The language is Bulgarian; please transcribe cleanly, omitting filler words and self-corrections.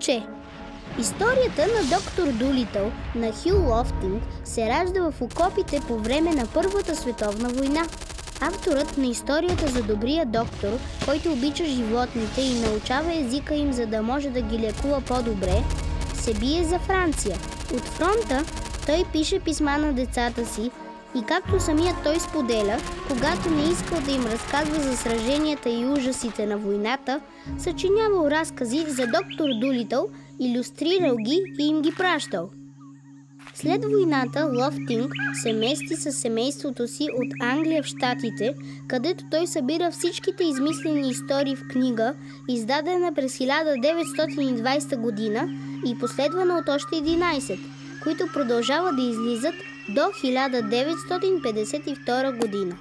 момче. Историята на доктор Дулитъл на Хюл Лофтинг се ражда в окопите по време на Първата световна война. Авторът на историята за добрия доктор, който обича животните и научава езика им, за да може да ги лекува по-добре, се бие за Франция. От фронта той пише писма на децата си и, както самият той споделя, когато не искал да им разказва за сраженията и ужасите на войната, съчинявал разкази за доктор Дулитъл, илюстрирал ги и им ги пращал. След войната Лофтинг се мести със семейството си от Англия в Щатите, където той събира всичките измислени истории в книга, издадена през 1920 година и последвана от още 11, които продължават да излизат до 1952 година.